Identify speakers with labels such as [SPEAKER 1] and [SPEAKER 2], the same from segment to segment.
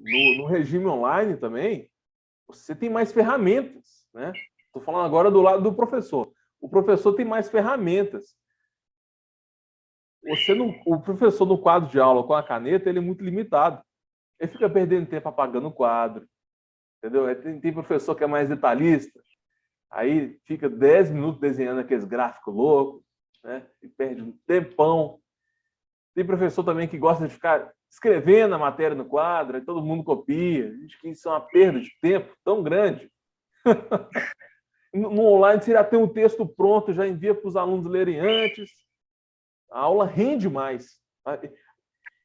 [SPEAKER 1] no regime online também, você tem mais ferramentas, né? Estou falando agora do lado do professor. O professor tem mais ferramentas. O professor no quadro de aula com a caneta, ele é muito limitado. Ele fica perdendo tempo apagando o quadro, entendeu? Tem professor que é mais detalhista, aí fica 10 minutos desenhando aqueles gráficos loucos, né? E perde um tempão. Tem professor também que gosta de ficar escrevendo a matéria no quadro, aí todo mundo copia. A gente que isso é uma perda de tempo tão grande. No online você já tem um texto pronto, já envia para os alunos lerem antes. A aula rende mais.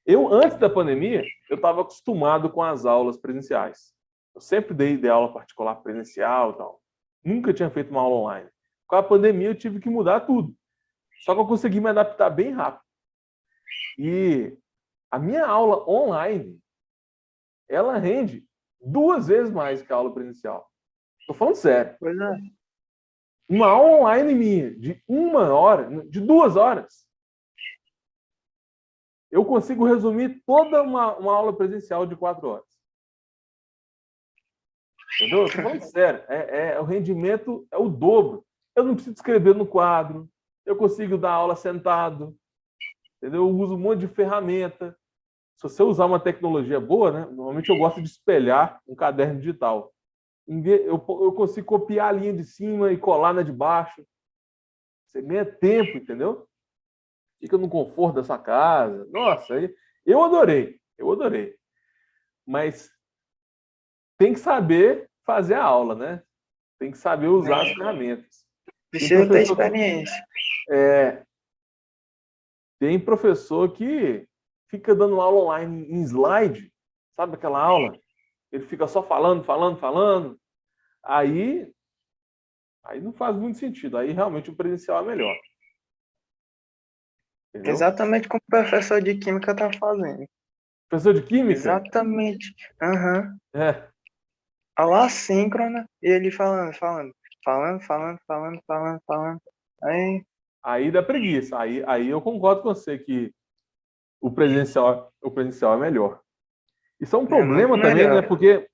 [SPEAKER 1] Eu, antes da pandemia, eu estava acostumado com as aulas presenciais. Eu sempre dei aula particular presencial e tal. Nunca tinha feito uma aula online. Com a pandemia, eu tive que mudar tudo. Só que eu consegui me adaptar bem rápido. E a minha aula online, ela rende 2 vezes mais que a aula presencial. Estou falando sério.
[SPEAKER 2] Pois é.
[SPEAKER 1] Uma aula online minha, de 1 hora, de 2 horas, eu consigo resumir toda uma aula presencial de 4 horas. Entendeu? Estou falando sério. O rendimento é o dobro. Eu não preciso escrever no quadro. Eu consigo dar aula sentado. Entendeu? Eu uso um monte de ferramenta. Se você usar uma tecnologia boa, né? Normalmente eu gosto de espelhar um caderno digital. Eu consigo copiar a linha de cima e colar na de baixo. Você ganha tempo, entendeu? Fica no conforto da sua casa. Nossa, eu adorei. Eu adorei. Mas tem que saber fazer a aula, né? Tem que saber usar as ferramentas.
[SPEAKER 2] Precisa ter experiência.
[SPEAKER 1] Tem professor que fica dando aula online em slide, sabe aquela aula? Ele fica só falando. Aí não faz muito sentido. Aí realmente o presencial é melhor. Entendeu?
[SPEAKER 2] Exatamente como o professor de química tá fazendo.
[SPEAKER 1] Professor de química?
[SPEAKER 2] Exatamente. Aham.
[SPEAKER 1] É.
[SPEAKER 2] Aula assíncrona e ele falando.
[SPEAKER 1] Aí dá preguiça. Aí eu concordo com você que o presencial é melhor. Isso é um problema também,
[SPEAKER 2] melhor.
[SPEAKER 1] né? Porque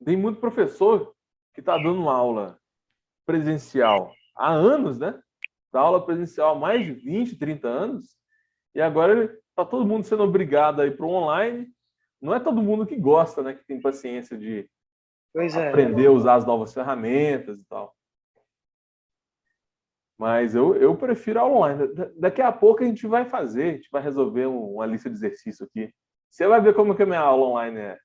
[SPEAKER 1] tem muito professor que está dando aula presencial há anos, né? Dá aula presencial há mais de 20, 30 anos, e agora está todo mundo sendo obrigado a ir para o online. Não é todo mundo que gosta, né? Que tem paciência de aprender a usar as novas ferramentas e tal. Mas eu prefiro a online. Daqui a pouco a gente vai resolver uma lista de exercício aqui. Você vai ver como que a minha aula online é.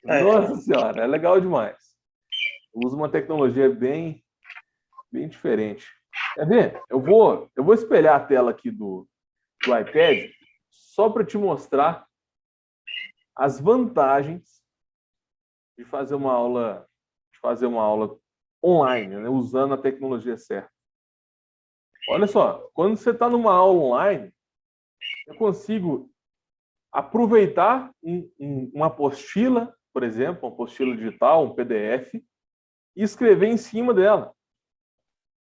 [SPEAKER 1] Nossa senhora, é legal demais. Eu uso uma tecnologia bem diferente. Quer ver? Eu vou espelhar a tela aqui do iPad só para te mostrar as vantagens de fazer uma aula online, né? Usando a tecnologia certa. Olha só, quando você está numa aula online, eu consigo aproveitar uma apostila, por exemplo, uma apostila digital, um PDF, e escrever em cima dela.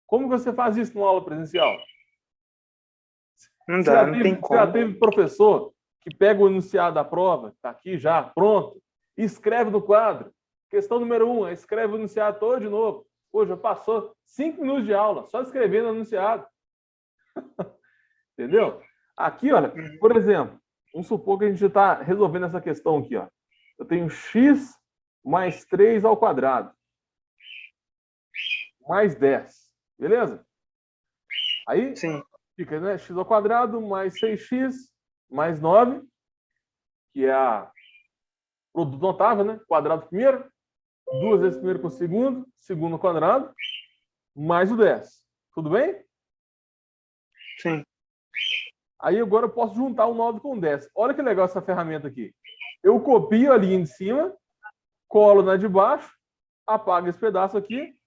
[SPEAKER 1] Como você faz isso numa aula presencial?
[SPEAKER 2] Não dá, não tem como.
[SPEAKER 1] Já teve professor que pega o enunciado da prova, está aqui já, pronto, e escreve no quadro. Questão número 1, escreve o enunciado todo de novo. Pô, já passou 5 minutos de aula, só escrevendo o enunciado. Entendeu? Aqui, olha, por exemplo, vamos supor que a gente está resolvendo essa questão aqui, ó. Eu tenho x mais 3 ao quadrado, mais 10, beleza? Aí,
[SPEAKER 2] sim,
[SPEAKER 1] fica, né, x ao quadrado mais 6x mais 9, que é a produto notável, né? Quadrado primeiro, 2 vezes primeiro com o segundo, segundo ao quadrado, mais o 10. Tudo bem?
[SPEAKER 2] sim.
[SPEAKER 1] Aí agora eu posso juntar o 9 com o 10. Olha que legal essa ferramenta aqui. Eu copio a linha de cima, colo na de baixo, apago esse pedaço aqui,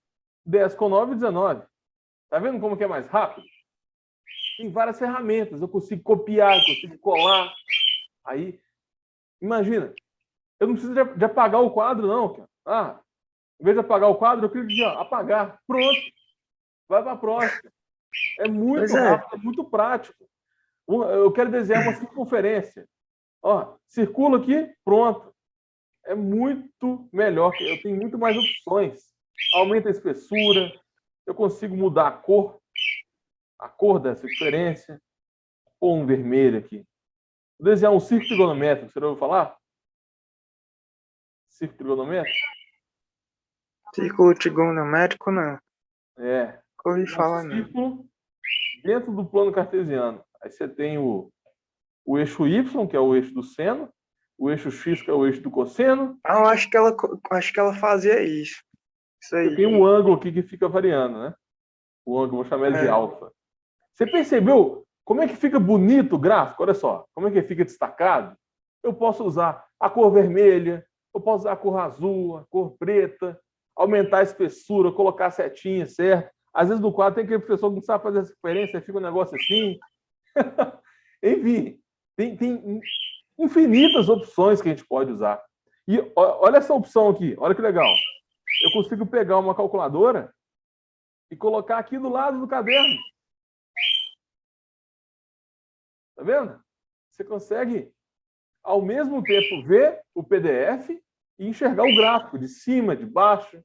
[SPEAKER 1] 10 com 9, 19. Tá vendo como que é mais rápido? Tem várias ferramentas. Eu consigo copiar, eu consigo colar. Aí, imagina, eu não preciso de apagar o quadro, não, cara. Em vez de apagar o quadro, eu clico aqui, ó, apagar. Pronto. Vai para a próxima. É muito rápido, é muito prático. Eu quero desenhar uma circunferência. Ó, circula aqui, pronto. É muito melhor. Eu tenho muito mais opções. Aumenta a espessura. Eu consigo mudar a cor dessa diferença. Pôr um vermelho aqui. Vou desenhar um círculo trigonométrico. Você já ouviu falar? Círculo trigonométrico?
[SPEAKER 2] Círculo trigonométrico, não.
[SPEAKER 1] É.
[SPEAKER 2] Ouvi falar,
[SPEAKER 1] Um
[SPEAKER 2] não.
[SPEAKER 1] círculo dentro do plano cartesiano. Aí você tem o eixo Y, que é o eixo do seno, o eixo X, que é o eixo do cosseno.
[SPEAKER 2] Ah, eu acho que ela fazia isso. Isso
[SPEAKER 1] Você
[SPEAKER 2] aí.
[SPEAKER 1] tem um ângulo aqui que fica variando, né? O ângulo, vou chamar ele de
[SPEAKER 2] É.
[SPEAKER 1] alfa. Você percebeu como é que fica bonito o gráfico? Olha só, como é que fica destacado? Eu posso usar a cor vermelha, eu posso usar a cor azul, a cor preta, aumentar a espessura, colocar a setinha, certo? Às vezes no quadro tem aquele professor que não sabe fazer essa referência, fica um negócio assim. Enfim, tem infinitas opções que a gente pode usar. E olha essa opção aqui, olha que legal. Eu consigo pegar uma calculadora e colocar aqui do lado do caderno. Tá vendo? Você consegue, ao mesmo tempo, ver o PDF e enxergar o gráfico de cima, de baixo.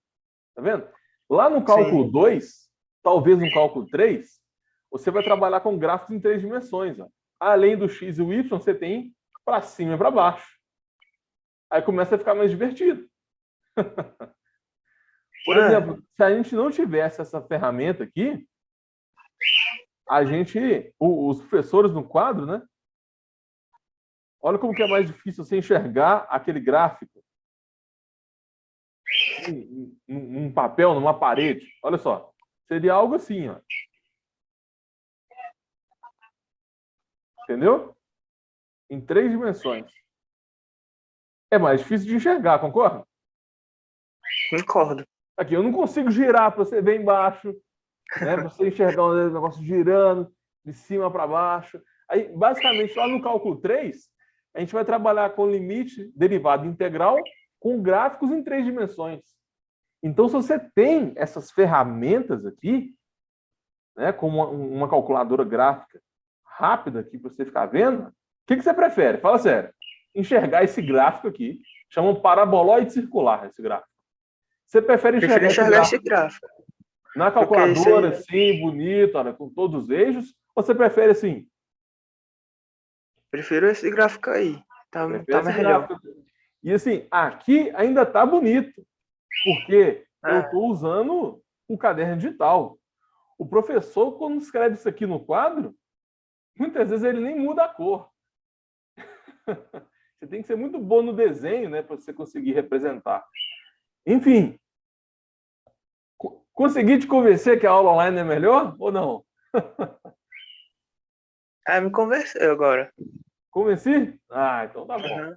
[SPEAKER 1] Tá vendo? Lá no cálculo 2, talvez no cálculo 3, você vai trabalhar com gráficos em 3 dimensões. Ó. Além do X e o Y, você tem para cima e para baixo. Aí começa a ficar mais divertido. Por exemplo, se a gente não tivesse essa ferramenta aqui, os professores no quadro, né? Olha como que é mais difícil você enxergar aquele gráfico num papel, numa parede. Olha só, seria algo assim, ó. Entendeu? Em 3 dimensões. É mais difícil de enxergar, concorda?
[SPEAKER 2] Concordo.
[SPEAKER 1] Aqui, eu não consigo girar para você ver embaixo, né? Para você enxergar o negócio girando de cima para baixo. Aí, basicamente, lá no cálculo 3, a gente vai trabalhar com limite derivado integral com gráficos em 3 dimensões. Então, se você tem essas ferramentas aqui, né, como uma calculadora gráfica rápida aqui para você ficar vendo, o que você prefere? Fala sério. Enxergar esse gráfico aqui, chamam paraboloide circular esse gráfico. Você prefere enxergar esse gráfico na calculadora, assim, bonito, olha, com todos os eixos, ou você prefere assim?
[SPEAKER 2] Prefiro esse gráfico aí. Tá melhor.
[SPEAKER 1] E assim, aqui ainda tá bonito, porque eu estou usando um caderno digital. O professor, quando escreve isso aqui no quadro, muitas vezes ele nem muda a cor. Você tem que ser muito bom no desenho, né, para você conseguir representar. Enfim, consegui te convencer que a aula online é melhor ou não?
[SPEAKER 2] Me convenceu agora.
[SPEAKER 1] Convenci? Ah, então tá bom.